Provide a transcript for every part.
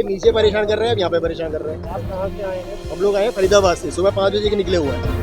फिर नीचे परेशान कर रहे हैं, अब यहाँ पे परेशान कर रहे हैं। आप कहाँ से आए हैं? हम लोग आए हैं फरीदाबाद से, सुबह 5 बजे के निकले हुए हैं।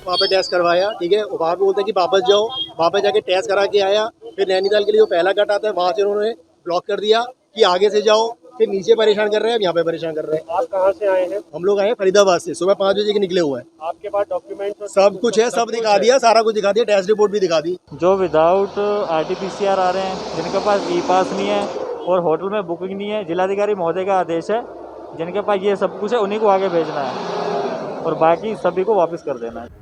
वहाँ पे टेस्ट करवाया, ठीक है। वहाँ पे बोलते हैं कि वापस जाओ, वहाँ पे जाके टेस्ट करा के आया। फिर नैनीताल के लिए जो पहला कट आता है वहाँ से उन्होंने ब्लॉक कर दिया कि आगे से जाओ। फिर नीचे परेशान कर रहे हैं, अब यहाँ पे परेशान कर रहे हैं। आप कहाँ से आए हैं? हम लोग आए हैं फरीदाबाद से, सुबह 5 बजे के निकले हुए हैं। आपके पास डॉक्यूमेंट्स? सब कुछ है, सब दिखा दिया, सारा कुछ दिखा दिया, टेस्ट रिपोर्ट भी दिखा दी। जो विदाउट RT-PCR आ रहे हैं, जिनके पास ई-पास नहीं है और होटल में बुकिंग नहीं है, जिलाधिकारी महोदय का आदेश है, जिनके पास ये सब कुछ है उन्हीं को आगे भेजना है और बाकी सभी को वापस कर देना है।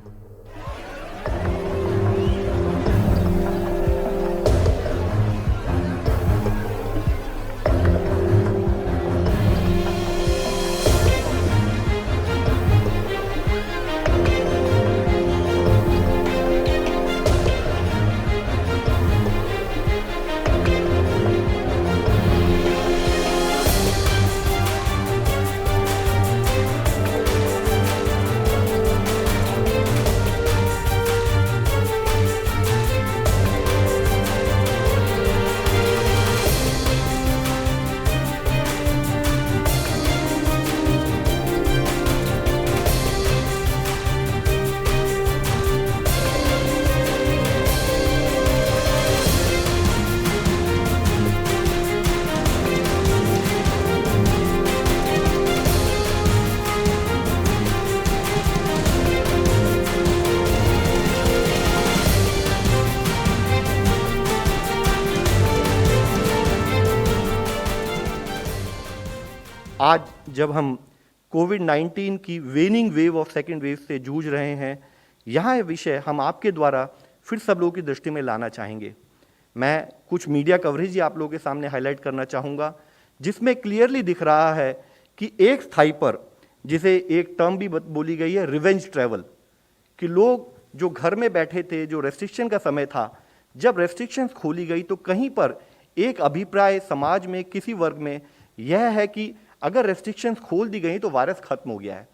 आज जब हम कोविड-19 की वेनिंग वेव और सेकेंड वेव से जूझ रहे हैं, यहाँ ये विषय हम आपके द्वारा फिर सब लोगों की दृष्टि में लाना चाहेंगे। मैं कुछ मीडिया कवरेज ही आप लोगों के सामने हाईलाइट करना चाहूँगा, जिसमें क्लियरली दिख रहा है कि एक स्थाई पर, जिसे एक टर्म भी बोली गई है, रिवेंज ट्रैवल, कि लोग जो घर में बैठे थे, जो रेस्ट्रिक्शन का समय था, जब रेस्ट्रिक्शंस खोली गई तो कहीं पर एक अभिप्राय समाज में किसी वर्ग में यह है कि अगर रेस्ट्रिक्शंस खोल दी गई तो वायरस खत्म हो गया है।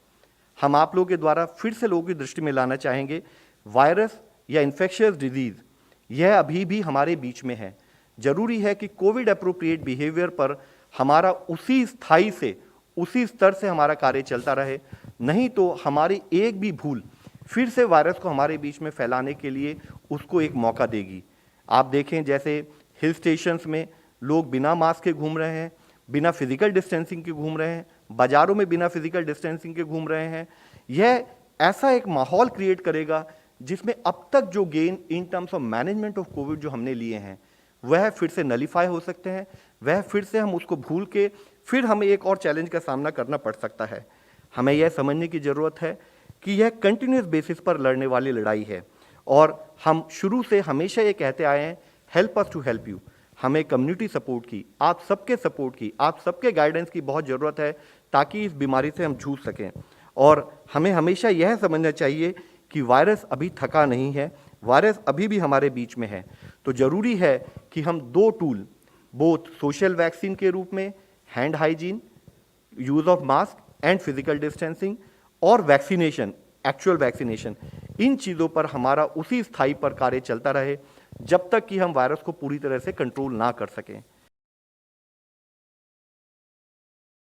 हम आप लोगों के द्वारा फिर से लोगों की दृष्टि में लाना चाहेंगे, वायरस या इन्फेक्शियस डिजीज यह अभी भी हमारे बीच में है। जरूरी है कि कोविड अप्रोप्रिएट बिहेवियर पर हमारा उसी स्थाई से, उसी स्तर से हमारा कार्य चलता रहे, नहीं तो हमारी एक भी भूल फिर से वायरस को हमारे बीच में फैलाने के लिए उसको एक मौका देगी। आप देखें जैसे हिल स्टेशंस में लोग बिना मास्क के घूम रहे हैं, बिना फिजिकल डिस्टेंसिंग के घूम रहे हैं, बाजारों में बिना फिजिकल डिस्टेंसिंग के घूम रहे हैं। यह ऐसा एक माहौल क्रिएट करेगा जिसमें अब तक जो gain in terms of management of Covid जो हमने लिए हैं वह फिर से नलीफाई हो सकते हैं, वह फिर से हम उसको भूल के फिर हमें एक और चैलेंज का सामना करना पड़ सकता है। हमें यह समझने की ज़रूरत है कि यह कंटिन्यूस बेसिस पर लड़ने वाली लड़ाई है और हम शुरू से हमेशा ये कहते आए हैं, help us to help you. हमें कम्युनिटी सपोर्ट की, आप सबके सपोर्ट की, आप सबके गाइडेंस की बहुत ज़रूरत है ताकि इस बीमारी से हम जूझ सकें। और हमें हमेशा यह समझना चाहिए कि वायरस अभी थका नहीं है, वायरस अभी भी हमारे बीच में है। तो ज़रूरी है कि हम दो टूल, बोथ सोशल वैक्सीन के रूप में hand hygiene, use of mask and physical distancing और वैक्सीनेशन, एक्चुअल वैक्सीनेशन, इन चीज़ों पर हमारा उसी स्थाई पर कार्य चलता रहे जब तक कि हम वायरस को पूरी तरह से कंट्रोल ना कर सकें।